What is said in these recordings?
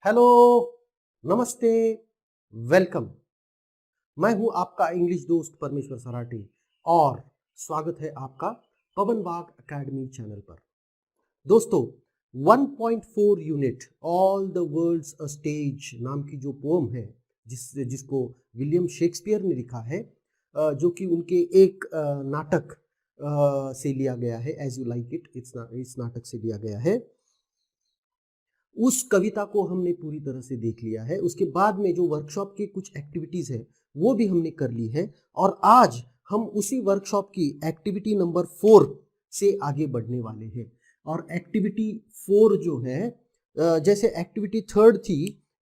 Hello, नमस्ते, welcome. मैं हूं आपका इंग्लिश दोस्त परमेश्वर सराठी और स्वागत है आपका पवन बाग एकेडमी चैनल पर। दोस्तों, 1.4 unit all the worlds a stage नाम की जो पोम है जिसको विलियम शेक्सपियर ने लिखा है, जो कि उनके एक नाटक से लिया गया है, एज यू लाइक इट, इस नाटक से लिया गया है। उस कविता को हमने पूरी तरह से देख लिया है। उसके बाद में जो वर्कशॉप की कुछ एक्टिविटीज है वो भी हमने कर ली है और आज हम उसी वर्कशॉप की एक्टिविटी नंबर 4 से आगे बढ़ने वाले हैं। और एक्टिविटी 4 जो है, जैसे एक्टिविटी 3 थी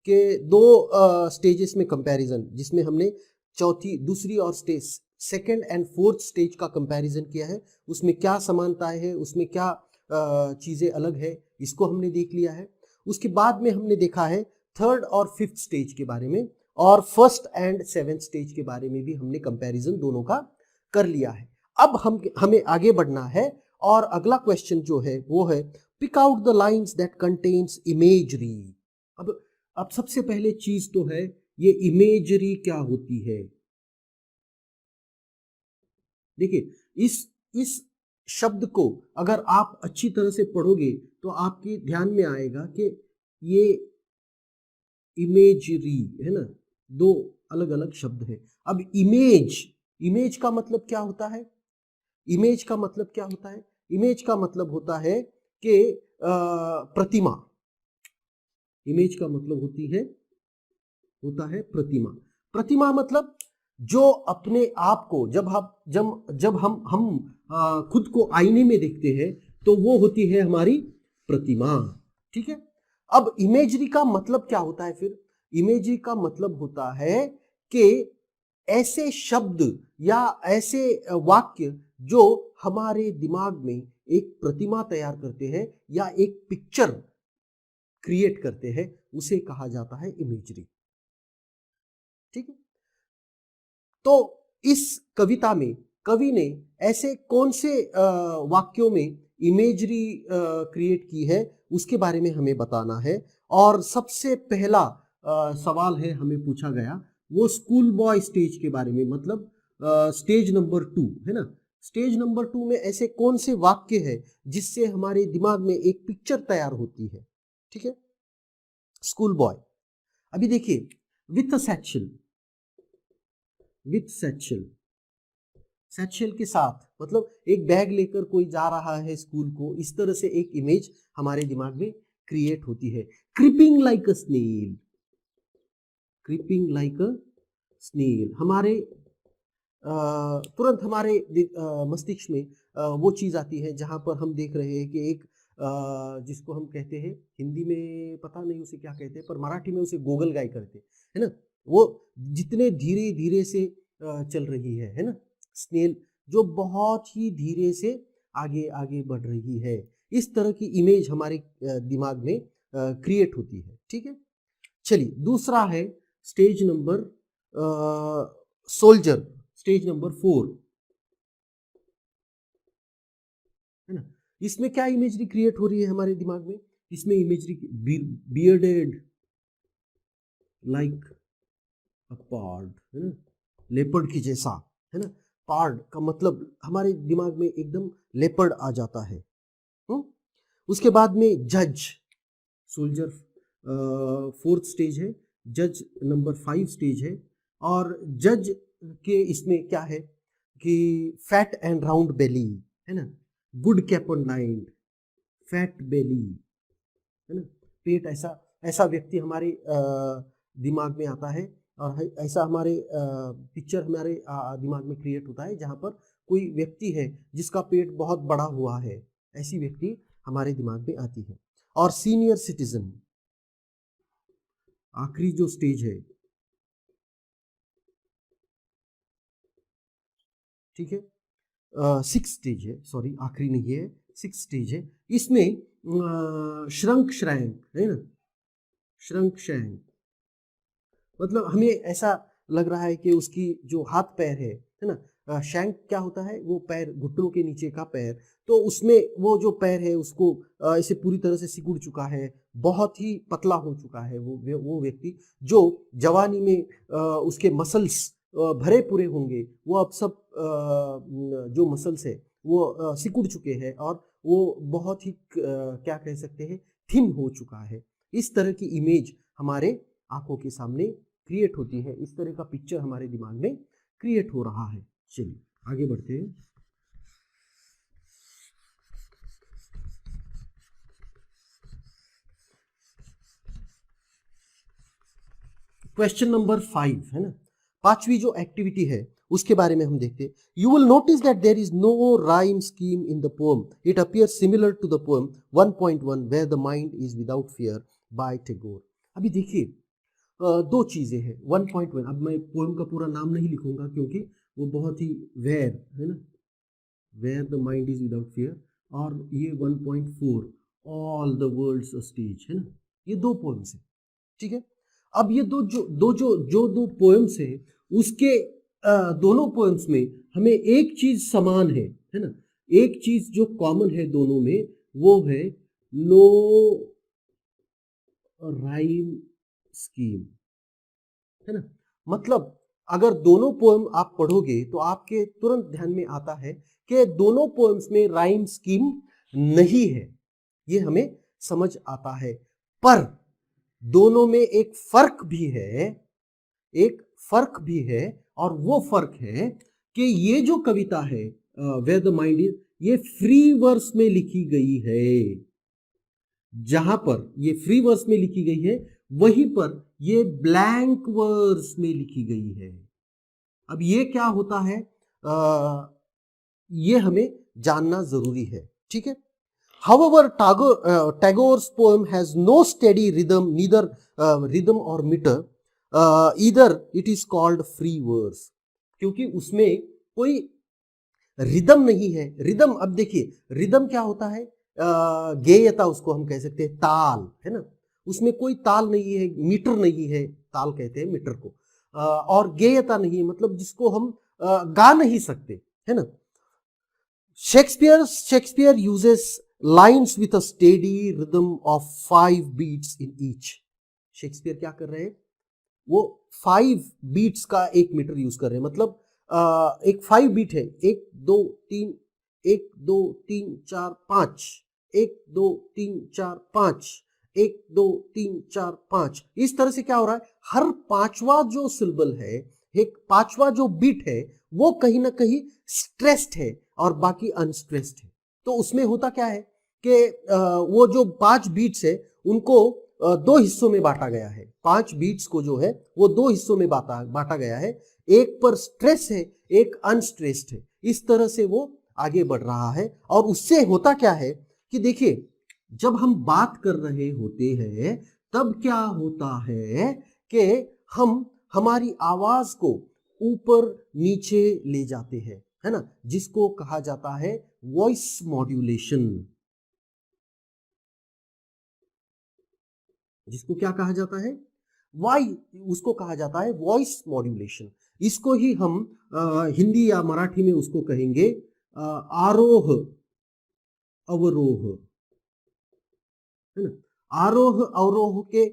कि दो स्टेजेस में कंपैरिजन, जिसमें हमने दूसरी और सेकंड एंड फोर्थ स्टेज का कंपैरिजन किया है। उसमें क्या समानताएं है, उसमें क्या चीजें अलग है, इसको हमने देख लिया है। उसके बाद में हमने देखा है 3rd और 5th स्टेज के बारे में, और 1st एंड 7th स्टेज के बारे में भी हमने कंपैरिजन दोनों का कर लिया है। अब हमें आगे बढ़ना है और अगला क्वेश्चन जो है वो है pick out the lines that contains imagery. अब सबसे पहले चीज तो है ये इमेजरी क्या होती है। देखिए, इस शब्द को अगर आप अच्छी तरह से पढ़ोगे तो आपके ध्यान में आएगा कि ये इमेजरी है ना, दो अलग अलग शब्द है। अब इमेज का मतलब क्या होता है? इमेज का मतलब क्या होता है? इमेज का मतलब होता है कि प्रतिमा। इमेज का मतलब होता है प्रतिमा। प्रतिमा मतलब जो अपने आप को जब हम खुद को आईने में देखते हैं तो वो होती है हमारी प्रतिमा। ठीक है। अब इमेजरी का मतलब क्या होता है फिर? इमेजरी का मतलब होता है कि ऐसे शब्द या ऐसे वाक्य जो हमारे दिमाग में एक प्रतिमा तैयार करते हैं या एक पिक्चर क्रिएट करते हैं, उसे कहा जाता है इमेजरी। ठीक है। तो इस कविता में कवि ने ऐसे कौन से वाक्यों में इमेजरी क्रिएट की है उसके बारे में हमें बताना है। और सबसे पहला सवाल है हमें पूछा गया वो स्कूल बॉय स्टेज के बारे में, मतलब स्टेज नंबर 2 है ना। स्टेज नंबर 2 में ऐसे कौन से वाक्य है जिससे हमारे दिमाग में एक पिक्चर तैयार होती है। ठीक है। स्कूल बॉय, अभी देखिए, with satchel, with satchel, satchel के साथ, मतलब एक बैग लेकर कोई जा रहा है स्कूल को, इस तरह से एक इमेज हमारे दिमाग में क्रिएट होती है। Creeping like a snail, creeping like a snail, हमारे तुरंत हमारे मस्तिष्क में वो चीज आती है जहां पर हम देख रहे हैं कि एक जिसको हम कहते हैं, हिंदी में पता नहीं उसे क्या कहते हैं, पर मराठी में उसे गोगल गाय करते है ना। वो जितने धीरे धीरे से चल रही है ना, स्नेल जो बहुत ही धीरे से आगे आगे बढ़ रही है, इस तरह की इमेज हमारे दिमाग में क्रिएट होती है। ठीक है। चलिए, दूसरा है stage number soldier, stage number 4 है ना। इसमें क्या इमेजरी क्रिएट हो रही है हमारे दिमाग में? इसमें imagery bearded like a pard है ना, लेपर्ड की जैसा है ना। पार्ड का मतलब हमारे दिमाग में एकदम लेपर्ड आ जाता है। उसके बाद में जज, सोल्जर 4th स्टेज है, जज नंबर 5 स्टेज है। और जज के इसमें क्या है कि फैट एंड राउंड बेली है ना, गुड कैपन लाइंड, फैट बेली है ना, पेट ऐसा ऐसा व्यक्ति हमारे दिमाग में आता है और ऐसा हमारे पिक्चर हमारे दिमाग में क्रिएट होता है जहां पर कोई व्यक्ति है जिसका पेट बहुत बड़ा हुआ है, ऐसी व्यक्ति हमारे दिमाग में आती है। और सीनियर सिटीजन, आखिरी जो स्टेज है, ठीक है, 6 स्टेज है, सॉरी आखिरी नहीं है, 6 स्टेज है। इसमें श्रंक श्रैंक है ना, श्रंक श्रैंक मतलब हमें ऐसा लग रहा है कि उसकी जो हाथ पैर है ना, शैंक क्या होता है, वो पैर, घुटनों के नीचे का पैर, तो उसमें वो जो पैर है उसको इसे पूरी तरह से सिकुड़ चुका है, बहुत ही पतला हो चुका है वो व्यक्ति, जो जवानी में उसके मसल्स भरे पूरे होंगे, वो अब सब जो मसल्स है वो सिकुड़ चुके हैं और वो बहुत ही क्या कह सकते हैं, थिन हो चुका है। इस तरह की इमेज हमारे आंखों के सामने क्रिएट होती है, इस तरह का पिक्चर हमारे दिमाग में क्रिएट हो रहा है। चलिए आगे बढ़ते हैं। क्वेश्चन नंबर 5 है ना, पांचवी जो एक्टिविटी है उसके बारे में हम देखते हैं। You will notice that there is no rhyme scheme in the poem, it appear similar to the poem 1.1 where the mind is without fear by Tagore. अभी देखिए दो चीजें हैं 1.1, अब मैं पोएम का पूरा नाम नहीं लिखूंगा क्योंकि वो बहुत ही वेयर है ना, where the mind is without fear, और ये 1.4 all the worlds a stage है ना, ये दो पोएम्स है, ठीक है। अब ये दो पोएम्स है, उसके दोनों पोएम्स में हमें एक चीज समान है ना, एक चीज जो कॉमन है दोनों में, वो है नो राइम स्कीम, है ना। मतलब अगर दोनों पोएम आप पढ़ोगे तो आपके तुरंत ध्यान में आता है कि दोनों पोएम्स में राइम स्कीम नहीं है, ये हमें समझ आता है। पर दोनों में एक फर्क भी है, एक फर्क भी है, और वो फर्क है कि ये जो कविता है वेयर द माइंड इज, ये फ्री वर्स में लिखी गई है। जहां पर ये फ्री वर्स में लिखी गई है वहीं पर ये ब्लैंक वर्स में लिखी गई है। अब ये क्या होता है, ये हमें जानना जरूरी है, ठीक है। However, Tagore's poem has no steady rhythm, neither rhythm or meter. Either it is called free verse, क्योंकि उसमें कोई रिदम नहीं है। रिदम, अब देखिए रिदम क्या होता है, गेयता उसको हम कह सकते हैं, ताल है ना, उसमें कोई ताल नहीं है, मीटर नहीं है, ताल कहते हैं मीटर को, और गेयता नहीं है, मतलब जिसको हम गा नहीं सकते, है ना। Shakespeare uses lines with a steady rhythm of 5 beats in each. Shakespeare क्या कर रहे हैं, वो 5 बीट्स का एक मीटर यूज कर रहे हैं, मतलब एक 5 बीट है, 1 2 3 1 2 3 4 5 1 2 3 4 5 1 2 3 4 5, इस तरह से क्या हो रहा है, हर पांचवा जो सिंबल है, एक पांचवा जो बीट है, वो कहीं ना कहीं स्ट्रेस्ड है और बाकी अनस्ट्रेस्ड है। तो उसमें होता क्या है कि वो जो 5 बीट्स है उनको दो हिस्सों में बांटा गया है, 5 बीट्स को जो है वो दो हिस्सों में बांटा गया है, एक पर स्ट्रेस है, एक अनस्ट्रेस्ड है, इस तरह से वो आगे बढ़ रहा है। और उससे होता क्या है कि देखिए जब हम बात कर रहे होते हैं तब क्या होता है कि हम हमारी आवाज को ऊपर नीचे ले जाते हैं, है ना, जिसको कहा जाता है वॉइस मॉड्यूलेशन। जिसको क्या कहा जाता है, वाई, उसको कहा जाता है वॉइस मॉड्यूलेशन। इसको ही हम हिंदी या मराठी में उसको कहेंगे आरोह अवरोह, है ना। आरोह अवरोह के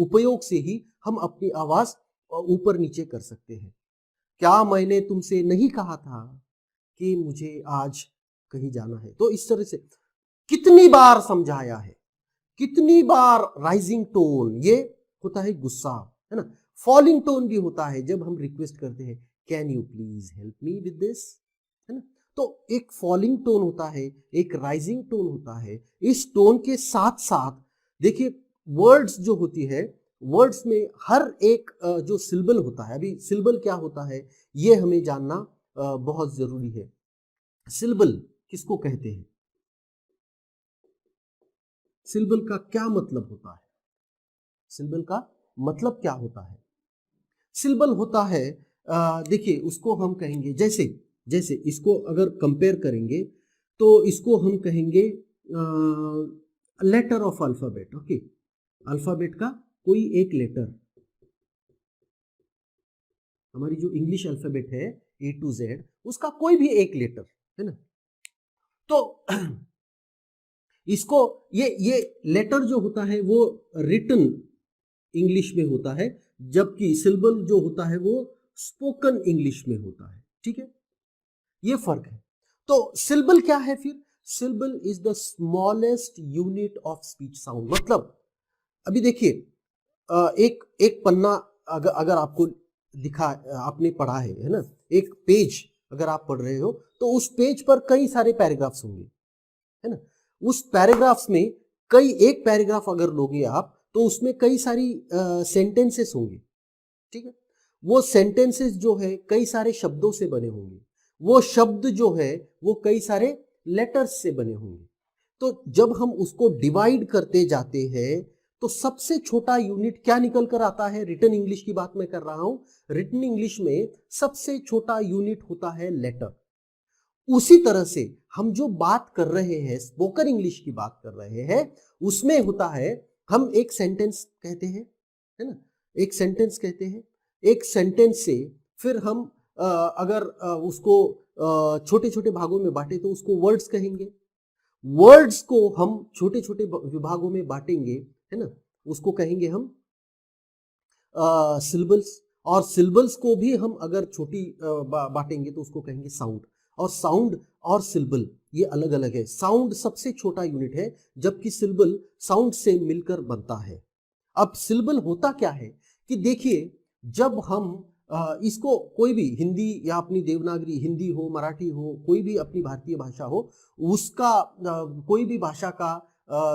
उपयोग से ही हम अपनी आवाज ऊपर नीचे कर सकते हैं। क्या मैंने तुमसे नहीं कहा था कि मुझे आज कहीं जाना है, तो इस तरह से कितनी बार समझाया है, कितनी बार राइजिंग टोन, ये होता है गुस्सा, है ना। फॉलिंग टोन भी होता है जब हम रिक्वेस्ट करते हैं can you please help me with this, है ना। तो एक फॉलिंग टोन होता है, एक राइजिंग टोन होता है। इस टोन के साथ साथ देखिए वर्ड्स जो होती है, वर्ड्स में हर एक जो सिल्बल होता है, अभी सिल्बल क्या होता है ये हमें जानना बहुत जरूरी है। सिल्बल किसको कहते हैं, सिल्बल का क्या मतलब होता है, सिल्बल का मतलब क्या होता है। सिल्बल होता है देखिए उसको हम कहेंगे, जैसे जैसे इसको अगर कंपेयर करेंगे तो इसको हम कहेंगे letter of alphabet, okay, alphabet का कोई एक लेटर, हमारी जो इंग्लिश अल्फाबेट है A to Z, उसका कोई भी एक लेटर, है ना, तो इसको ये लेटर जो होता है वो रिटन इंग्लिश में होता है, जबकि सिंबल जो होता है वो स्पोकन इंग्लिश में होता है। ठीक है, ये फर्क है। तो सिंबल क्या है फिर? Symbol is the smallest unit of speech sound. मतलब अभी देखिए, एक एक पन्ना अगर आपको दिखा, आपने पढ़ा है ना, एक पेज अगर आप पढ़ रहे हो तो उस पेज पर कई सारे पैराग्राफ्स होंगे, है ना। उस पैराग्राफ्स में कई, एक पैराग्राफ अगर लोगे आप तो उसमें कई सारी सेंटेंसेस होंगे। ठीक है, वो सेंटेंसेस जो है कई सारे शब्दों से बने होंगे, वो शब्द जो है वो कई सारे लेटर्स से बने होंगे। तो जब हम उसको डिवाइड करते जाते हैं तो सबसे छोटा यूनिट क्या निकल कर आता है? रिटन इंग्लिश की बात मैं कर रहा हूं। रिटन इंग्लिश में सबसे छोटा यूनिट होता है लेटर। उसी तरह से हम जो बात कर रहे हैं, स्पोकन इंग्लिश की बात कर रहे हैं, उसमें होता है, हम एक सेंटेंस कहते हैं, है ना, एक सेंटेंस कहते हैं। एक सेंटेंस से फिर हम अगर उसको छोटे छोटे भागों में बांटे तो उसको वर्ड्स कहेंगे। वर्ड्स को हम छोटे छोटे विभागों में बांटेंगे, है ना, उसको कहेंगे हम सिलेबल्स। और सिलेबल्स को भी हम अगर छोटी बांटेंगे तो उसको कहेंगे साउंड। और साउंड और सिलेबल ये अलग अलग है। साउंड सबसे छोटा यूनिट है, जबकि सिलेबल साउंड से मिलकर बनता है। अब सिलेबल होता क्या है कि देखिए, जब हम इसको कोई भी हिंदी या अपनी देवनागरी, हिंदी हो, मराठी हो, कोई भी अपनी भारतीय भाषा हो, उसका कोई भी भाषा का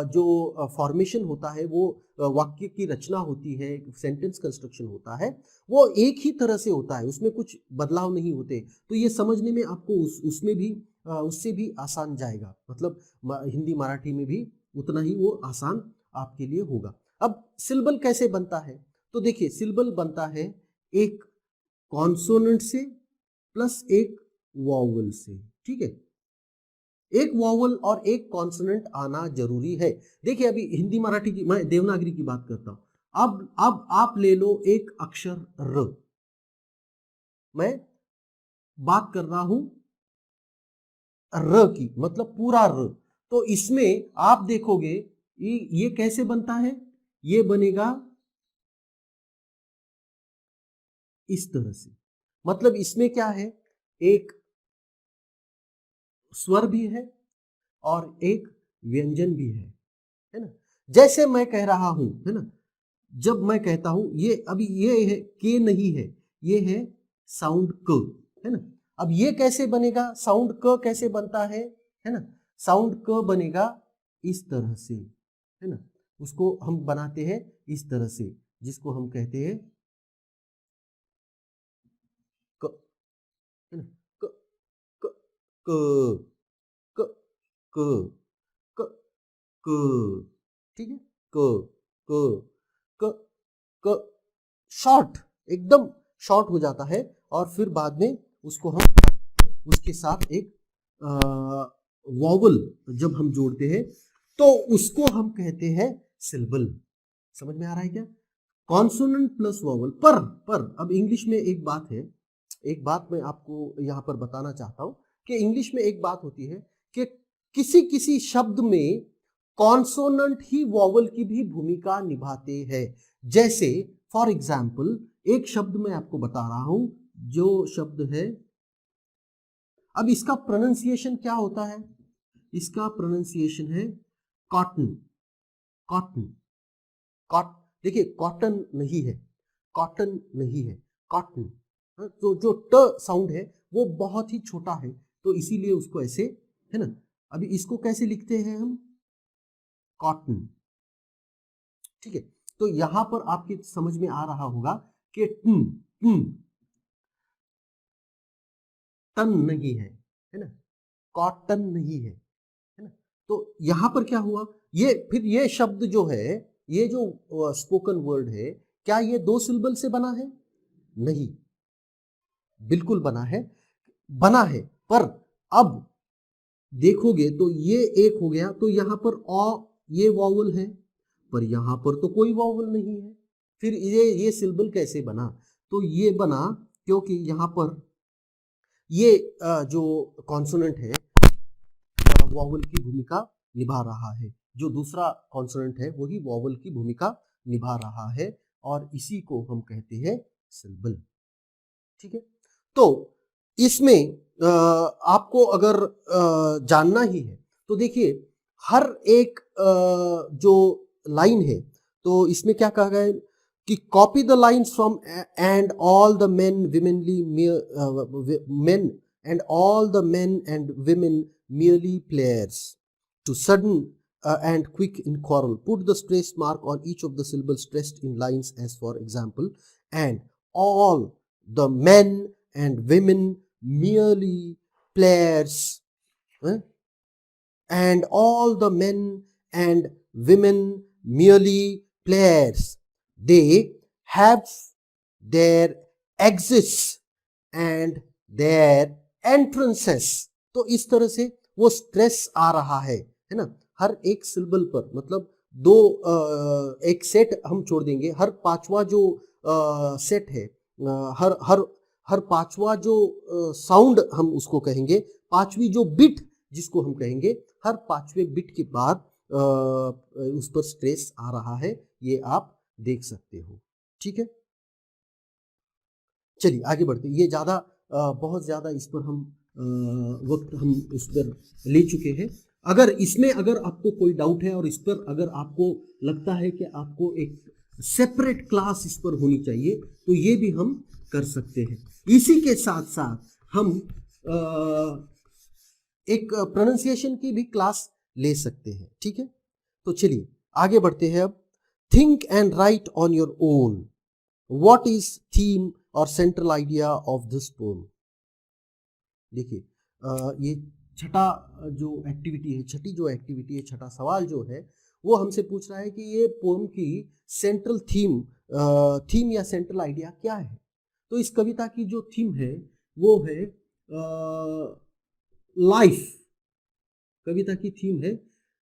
जो फॉर्मेशन होता है, वो वाक्य की रचना होती है, सेंटेंस कंस्ट्रक्शन होता है, वो एक ही तरह से होता है, उसमें कुछ बदलाव नहीं होते। तो ये समझने में आपको उसमें भी उससे भी आसान जाएगा। मतलब हिंदी मराठी में भी उतना ही वो आसान आपके लिए होगा। अब सिलेबल कैसे बनता है? तो देखिए, सिलेबल बनता है एक कॉन्सोनेंट से प्लस एक वॉवल से। ठीक है, एक वॉवल और एक कॉन्सोनेंट आना जरूरी है। देखिए, अभी हिंदी मराठी की, मैं देवनागरी की बात करता हूं। अब आप ले लो एक अक्षर र, मैं बात कर रहा हूं र की, मतलब पूरा र। तो इसमें आप देखोगे ये कैसे बनता है? ये बनेगा इस तरह से। मतलब इसमें क्या है, एक स्वर भी है और एक व्यंजन भी है ना। जैसे मैं कह रहा हूं, है ना, जब मैं कहता हूं, ये अभी ये है के नहीं है, ये है साउंड क, है ना। अब ये कैसे बनेगा? साउंड क कैसे बनता है ना, साउंड क बनेगा इस तरह से, है ना। उसको हम बनाते हैं इस तरह से, जिसको हम कहते हैं क, है ना, क क क क क क क। ठीक है, क क क क, शॉर्ट, एकदम शॉर्ट हो जाता है। और फिर बाद में उसको हम उसके साथ एक वॉवल जब हम जोड़ते हैं तो उसको हम कहते हैं सिलेबल। समझ में आ रहा है क्या? Consonant plus vowel. पर अब इंग्लिश में एक बात है, एक बात मैं आपको यहां पर बताना चाहता हूं कि इंग्लिश में एक बात होती है कि किसी किसी शब्द में कॉन्सोनेंट ही वॉवल की भी भूमिका निभाते हैं। जैसे फॉर एग्जाम्पल, एक शब्द मैं आपको बता रहा हूं, जो शब्द है, अब इसका प्रोनाउंसिएशन क्या होता है? इसका प्रोनाउंसिएशन है कॉटन। कॉटन, कॉट, देखिए कॉटन नहीं है, कॉटन नहीं है, कॉटन। तो जो ट साउंड है वो बहुत ही छोटा है, तो इसीलिए उसको ऐसे, है ना। अभी इसको कैसे लिखते हैं हम? कॉटन। ठीक है, तो यहां पर आपके समझ में आ रहा होगा कि टन नहीं है ना, कॉटन नहीं है ना। तो यहां पर क्या हुआ, ये फिर ये शब्द जो है, ये जो स्पोकन वर्ड है, क्या ये दो सिलेबल से बना है? नहीं, बिल्कुल बना है। पर अब देखोगे तो ये एक हो गया, तो यहां पर ये वॉवल है, पर यहां पर तो कोई वॉवल नहीं है। फिर ये सिलेबल कैसे बना? तो ये बना क्योंकि यहाँ पर ये जो कॉन्सोनेंट है वॉवल की भूमिका निभा रहा है, जो दूसरा कॉन्सोनेंट है वही वॉवल की भूमिका निभा रहा है और इसी को हम कहते हैं सिलेबल। ठीक है, तो इसमें आपको अगर जानना ही है तो देखिए हर एक जो लाइन है तो इसमें क्या कहा गया है कि copy the lines from and all the men womanly men and all the men and women merely players to sudden and quick in quarrel. Put the stress mark on each of the syllables stressed in lines as for example, and all the men and women merely players, and all the men and women merely players. They have their exits and their entrances. तो इस तरह से वो stress आ रहा है ना, हर एक syllable पर, मतलब दो एक सेट हम छोड़ देंगे, हर पांचवा जो सेट है, हर हर हर पांचवा जो साउंड हम उसको कहेंगे, पांचवी जो बिट जिसको हम कहेंगे, हर पांचवे बिट के बाद उस पर स्ट्रेस आ रहा है, ये आप देख सकते हो। ठीक है, चलिए आगे बढ़ते। ये ज्यादा बहुत ज़्यादा इस पर हम वक्त हम इस पर ले चुके हैं। अगर इसमें अगर आपको कोई डाउट है और इस पर अगर आपको लगता है कि आपको एक सेपरेट क्लास इस पर होनी चाहिए तो ये भी हम कर सकते हैं। इसी के साथ साथ हम एक प्रोनाउंसिएशन की भी क्लास ले सकते हैं। ठीक है, तो चलिए आगे बढ़ते हैं। अब think and write on your own, what is theme और central idea of this poem. देखिए ये छठा जो एक्टिविटी है, छठी जो एक्टिविटी है, छठा सवाल जो है वो हमसे पूछ रहा है कि ये पोएम की सेंट्रल थीम या सेंट्रल आइडिया क्या है। तो इस कविता की जो थीम है वो है लाइफ। कविता की थीम है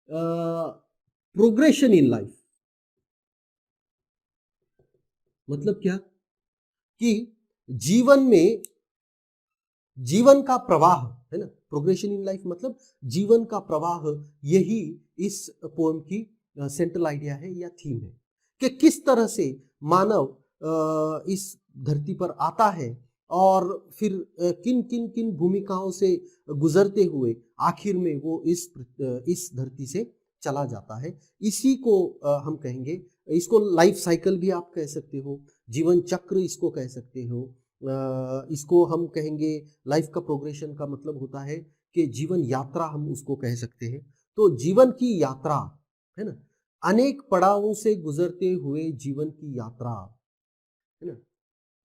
प्रोग्रेशन इन लाइफ। मतलब क्या कि जीवन में जीवन का प्रवाह है ना, प्रोग्रेशन इन लाइफ मतलब जीवन का प्रवाह, यही इस पोएम की सेंट्रल आइडिया है या थीम है कि किस तरह से मानव इस धरती पर आता है और फिर किन किन किन भूमिकाओं से गुजरते हुए आखिर में वो इस धरती से चला जाता है। इसी को हम कहेंगे, इसको लाइफ साइकिल भी आप कह सकते हो, जीवन चक्र इसको कह सकते हो, इसको हम कहेंगे लाइफ का प्रोग्रेशन का मतलब होता है कि जीवन यात्रा हम उसको कह सकते हैं। तो जीवन की यात्रा है ना, अनेक पड़ावों से गुजरते हुए जीवन की यात्रा है ना,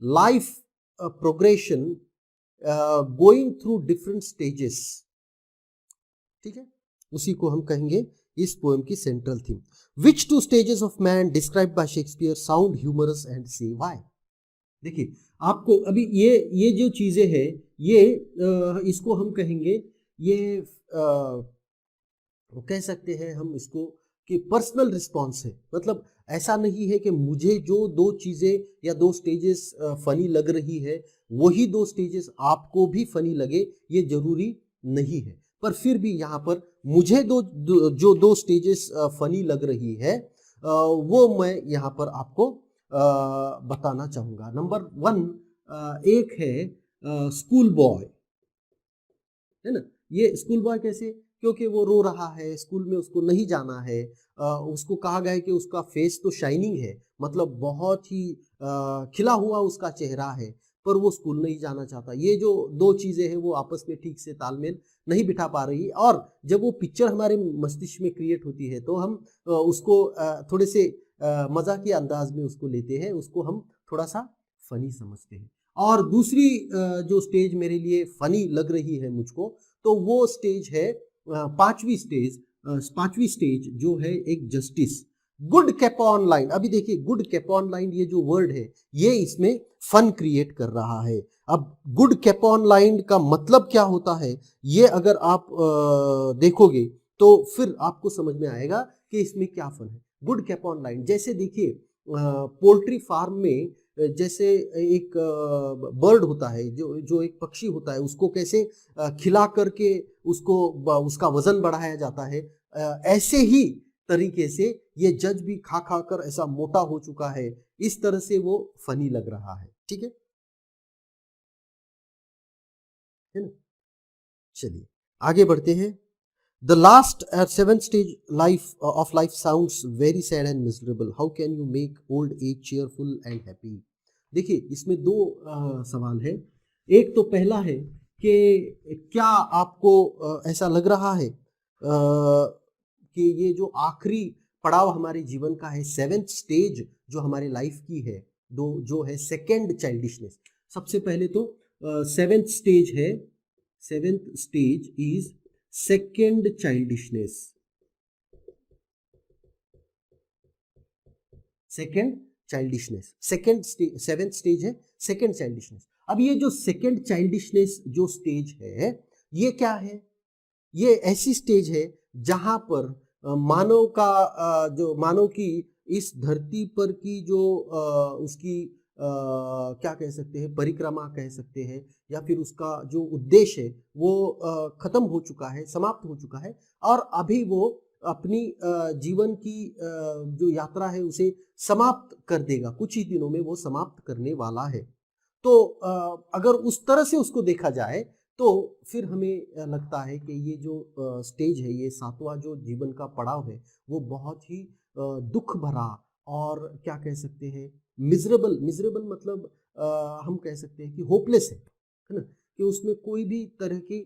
life progression going through different stages. ठीक है, उसी को हम कहेंगे इस पोएम की central theme. Which two stages of man describe by Shakespeare sound humorous and say why. देखिए आपको अभी ये जो चीजें हैं ये इसको हम कहेंगे, ये कह सकते हैं हम इसको कि पर्सनल रिस्पॉन्स है। मतलब ऐसा नहीं है कि मुझे जो दो चीजें या दो स्टेजेस फनी लग रही है वही दो स्टेजेस आपको भी फनी लगे, ये जरूरी नहीं है। पर फिर भी यहाँ पर मुझे जो दो स्टेजेस फनी लग रही है वो मैं यहाँ पर आपको बताना चाहूंगा। नंबर 1 एक है स्कूल बॉय, है ना। ये स्कूल बॉय कैसे, क्योंकि वो रो रहा है, स्कूल में उसको नहीं जाना है, उसको कहा गया है कि उसका फेस तो शाइनिंग है, मतलब बहुत ही खिला हुआ उसका चेहरा है, पर वो स्कूल नहीं जाना चाहता। ये जो दो चीजें हैं वो आपस में ठीक से तालमेल नहीं बिठा पा रही। और जब वो पिक्चर हमारे मस्तिष्क में क्रिएट होती है तो हम उसको थोड़े से मजाकी अंदाज में उसको लेते हैं, उसको हम थोड़ा सा फनी समझते हैं। और दूसरी जो स्टेज मेरे लिए फनी लग रही है मुझको, तो वो स्टेज है पांचवी स्टेज जो है एक जस्टिस, गुड कैपॉन लाइन। अभी देखिए गुड कैपॉन लाइन ये जो वर्ड है ये इसमें फन क्रिएट कर रहा है। अब गुड कैपॉन लाइन का मतलब क्या होता है ये अगर आप देखोगे तो फिर आपको समझ में आएगा कि इसमें क्या फन है। गुड कैपॉन लाइन, जैसे देखिए पोल्ट्री फार्म में जैसे एक बर्ड होता है, जो जो एक पक्षी होता है, उसको कैसे खिला करके उसको उसका वजन बढ़ाया जाता है, ऐसे ही तरीके से ये जज भी खा खा कर ऐसा मोटा हो चुका है, इस तरह से वो फनी लग रहा है। ठीक है ना? चलिए आगे बढ़ते हैं। The last seventh stage life of life sounds very sad and miserable, how can you make old age cheerful and happy? देखिए इसमें दो सवाल है। एक तो पहला है कि क्या आपको ऐसा लग रहा है कि ये जो आखिरी पड़ाव हमारे जीवन का है, सेवेंथ स्टेज जो हमारे लाइफ की है, दो जो है सेकेंड चाइल्डिशनेस। सबसे पहले तो सेवेंथ स्टेज है, seventh stage is second childishness. Second childishness, second stage, seventh stage है सेकेंड चाइल्डिशनेस। अब ये जो सेकेंड चाइल्डिशनेस जो स्टेज है, ये क्या है? ये ऐसी स्टेज है जहां पर मानव का जो मानव की इस धरती पर की जो उसकी क्या कह सकते हैं, परिक्रमा कह सकते हैं, या फिर उसका जो उद्देश्य है वो खत्म हो चुका है, समाप्त हो चुका है, और अभी वो अपनी जीवन की जो यात्रा है उसे समाप्त कर देगा, कुछ ही दिनों में वो समाप्त करने वाला है। तो अगर उस तरह से उसको देखा जाए तो फिर हमें लगता है कि ये जो स्टेज है, ये सातवां जो जीवन का पड़ाव है, वो बहुत ही दुख भरा और क्या कह सकते हैं, मिजरेबल। मिजरेबल मतलब हम कह सकते हैं कि होपलेस है ना, कि उसमें कोई भी तरह की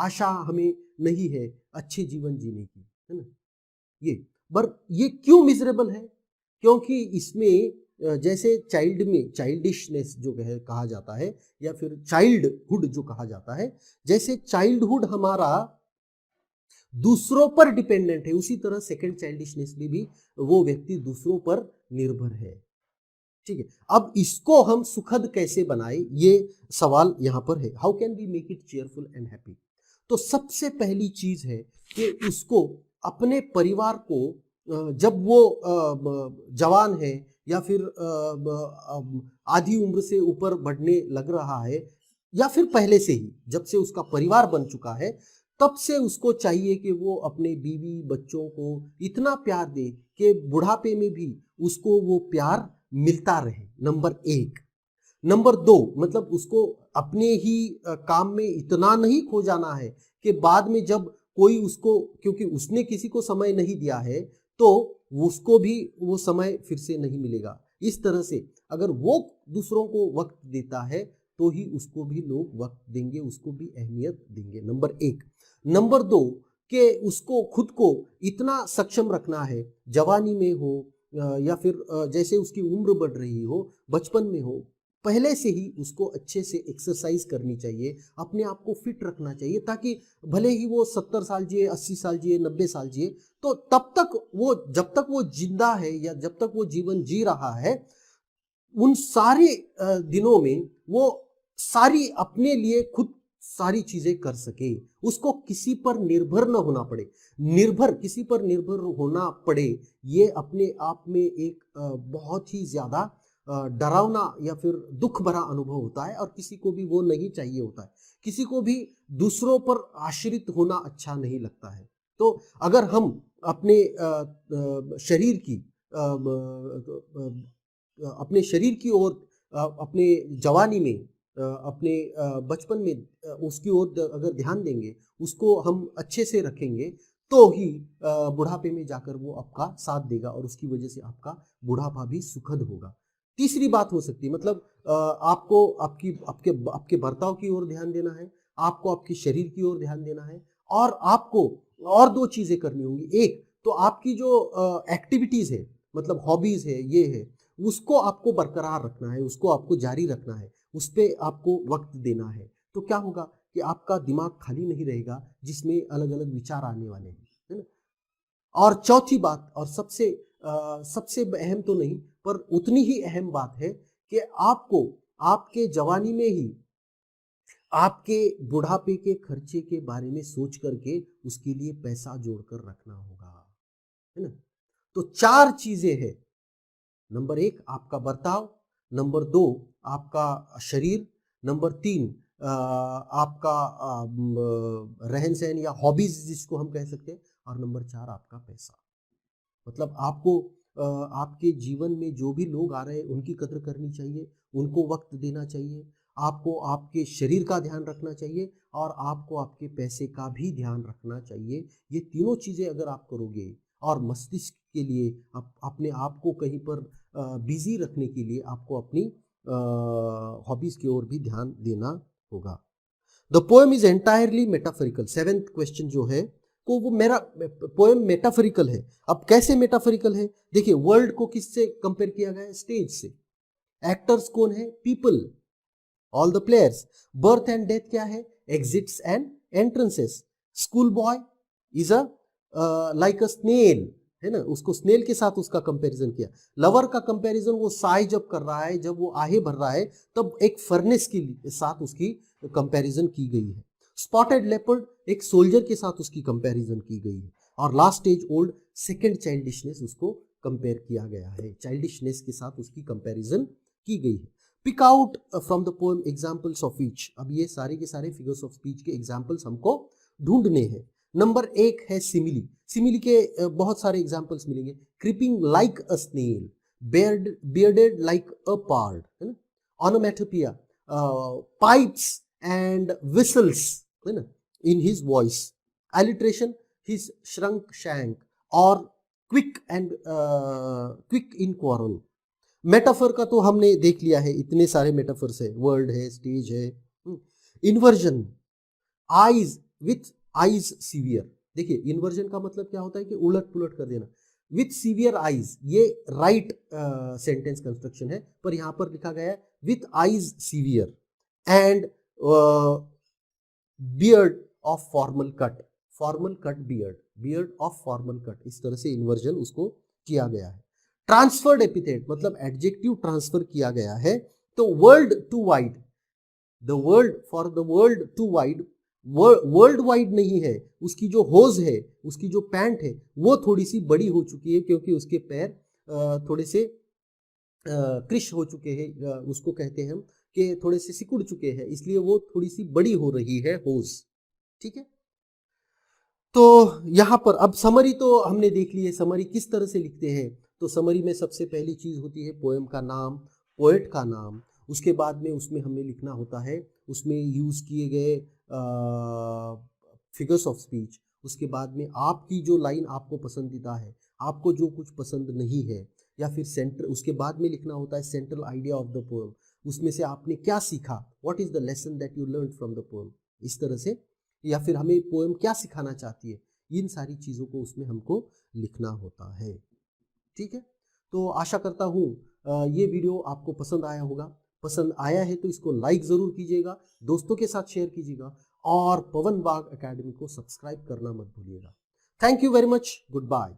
आशा हमें नहीं है अच्छे जीवन जीने की, है ना। ये पर ये क्यों मिजरेबल है? क्योंकि इसमें जैसे चाइल्ड में चाइल्डिशनेस जो कहा जाता है, या फिर चाइल्डहुड जो कहा जाता है, जैसे चाइल्डहुड हमारा दूसरों पर डिपेंडेंट है, उसी तरह सेकंड चाइल्डिशनेस में भी वो व्यक्ति दूसरों पर निर्भर है। ठीक है, अब इसको हम सुखद कैसे बनाए, ये सवाल यहां पर है। How can we make it cheerful and happy? तो सबसे पहली चीज है कि उसको अपने परिवार को जब वो जवान है, या फिर आधी उम्र से ऊपर बढ़ने लग रहा है, या फिर पहले से ही जब से उसका परिवार बन चुका है, तब से उसको चाहिए कि वो अपने बीवी बच्चों को इतना प्यार दे कि बुढ़ापे में भी उसको वो प्यार मिलता रहे, नंबर एक। नंबर दो, मतलब उसको अपने ही काम में इतना नहीं खो जाना है कि बाद में जब कोई उसको, क्योंकि उसने किसी को समय नहीं दिया है, तो उसको भी वो समय फिर से नहीं मिलेगा। इस तरह से अगर वो दूसरों को वक्त देता है तो ही उसको भी लोग वक्त देंगे, उसको भी अहमियत देंगे, नंबर एक। नंबर दो, कि उसको खुद को इतना सक्षम रखना है, जवानी में हो या फिर जैसे उसकी उम्र बढ़ रही हो, बचपन में हो, पहले से ही उसको अच्छे से एक्सरसाइज करनी चाहिए, अपने आप को फिट रखना चाहिए, ताकि भले ही वो 70 साल जिए, 80 साल जिए, 90 साल जिए, तो तब तक वो, जब तक वो जिंदा है या जब तक वो जीवन जी रहा है, उन सारे दिनों में वो सारी अपने लिए खुद सारी चीजें कर सके, उसको किसी पर निर्भर न होना पड़े। निर्भर, किसी पर निर्भर होना पड़े, ये अपने आप में एक बहुत ही ज्यादा डरावना या फिर दुख भरा अनुभव होता है, और किसी को भी वो नहीं चाहिए होता है। किसी को भी दूसरों पर आश्रित होना अच्छा नहीं लगता है। तो अगर हम अपने शरीर की अपने शरीर की ओर, अपने जवानी में, अपने बचपन में उसकी ओर अगर ध्यान देंगे, उसको हम अच्छे से रखेंगे, तो ही बुढ़ापे में जाकर वो आपका साथ देगा, और उसकी वजह से आपका बुढ़ापा भी सुखद होगा। तीसरी बात हो सकती है, मतलब आपको आपकी आपके आपके बर्ताव की ओर ध्यान देना है, आपको आपके शरीर की ओर ध्यान देना है, और आपको और दो चीजें करनी होंगी। एक तो आपकी जो एक्टिविटीज है, मतलब हॉबीज है, ये है, उसको आपको बरकरार रखना है, उसको आपको जारी रखना है, उस पर आपको वक्त देना है। तो क्या होगा कि आपका दिमाग खाली नहीं रहेगा, जिसमें अलग अलग विचार आने वाले हैं, है ना। और चौथी बात, और सबसे अहम तो नहीं पर उतनी ही अहम बात है, कि आपको आपके जवानी में ही आपके बुढ़ापे के खर्चे के बारे में सोच करके उसके लिए पैसा जोड़कर रखना होगा, है ना। तो चार चीजें हैं नंबर 1 आपका बर्ताव, नंबर 2 आपका शरीर, नंबर 3 आपका रहन सहन या हॉबीज जिसको हम कह सकते हैं, और नंबर 4 आपका पैसा। मतलब आपको आपके जीवन में जो भी लोग आ रहे हैं उनकी कदर करनी चाहिए, उनको वक्त देना चाहिए, आपको आपके शरीर का ध्यान रखना चाहिए और आपको आपके पैसे का भी ध्यान रखना चाहिए। ये तीनों चीज़ें अगर आप करोगे और मस्तिष्क के लिए अपने आप को कहीं पर बिजी रखने के लिए आपको अपनी हॉबीज की ओर भी ध्यान देना होगा। The poem is entirely metaphorical. Seventh question जो है को वो मेरा पोएम मेटाफोरिकल है। अब कैसे मेटाफोरिकल है? देखिए, वर्ल्ड को किससे कंपेयर किया गया है? स्टेज से। एक्टर्स कौन है? People, all the players. Birth and death क्या है? Exits and entrances. School boy is a like a snail, है ना, उसको स्नेल के साथ उसका कंपैरिजन किया। लवर का कंपैरिजन वो साय जब कर रहा है, जब वो आहे भर रहा है, तब एक फर्नेस के साथ उसकी कंपैरिजन की गई है। स्पॉटेड लेपर्ड एक सोल्जर के साथ उसकी कंपैरिजन की गई है। और last stage old, second childishness उसको कंपेयर किया गया है, चाइल्डिशनेस के साथ उसकी कंपैरिजन की गई है। Pick out from the poem examples of each. अब ये सारे के सारे फिगर्स ऑफ स्पीच के एग्जाम्पल्स हमको ढूंढने हैं। नंबर 1 है सिमिली। सिमिली के बहुत सारे एग्जाम्पल्स मिलेंगे। Creeping like a snail, bearded like a pard, है ना, ऑनोमेटोपिया, पाइप्स एंड विसल्स, है ना, in his voice, alliteration, his shrunk shank, और क्विक इन क्वारल। मेटाफर का तो हमने देख लिया है, इतने सारे मेटाफर्स है, वर्ल्ड है, स्टेज है। Inversion, eyes with eyes severe. देखिए, इन्वर्जन का मतलब क्या होता है कि उलट पुलट कर देना। विथ सीवियर आईज, ये राइट सेंटेंस कंस्ट्रक्शन है, पर यहां पर लिखा गया है with eyes severe and beard of formal cut beard of formal cut. इस तरह से इन्वर्जन उसको किया गया है। ट्रांसफर्ड एपिथेट मतलब एडजेक्टिव ट्रांसफर किया गया है। तो world too wide, the world for the world too wide, world wide नहीं है, उसकी जो होज है, उसकी जो पैंट है, वो थोड़ी सी बड़ी हो चुकी है, क्योंकि उसके पैर थोड़े से क्रिश हो चुके हैं, उसको कहते हैं हम कि थोड़े से सिकुड़ चुके हैं, इसलिए वो थोड़ी सी बड़ी हो रही है होज। ठीक है, तो यहां पर अब समरी तो हमने देख ली है। समरी किस तरह से लिखते हैं? तो समरी में सबसे पहली चीज होती है पोएम का नाम, पोएट का नाम। उसके बाद में उसमें हमें लिखना होता है उसमें यूज किए गए फिगर्स ऑफ स्पीच। उसके बाद में आपकी जो लाइन आपको पसंदीदा है, आपको जो कुछ पसंद नहीं है, या फिर सेंटर, उसके बाद में लिखना होता है central idea of the poem, उसमें से आपने क्या सीखा, what is the lesson that you learn from the poem, इस तरह से, या फिर हमें पोएम क्या सिखाना चाहती है, इन सारी चीज़ों को उसमें हमको लिखना होता है। ठीक है, तो आशा करता हूँ ये वीडियो आपको पसंद आया होगा। पसंद आया है तो इसको लाइक ज़रूर कीजिएगा, दोस्तों के साथ शेयर कीजिएगा, और पवन बाग एकेडमी को सब्सक्राइब करना मत भूलिएगा। Thank you very much, good bye.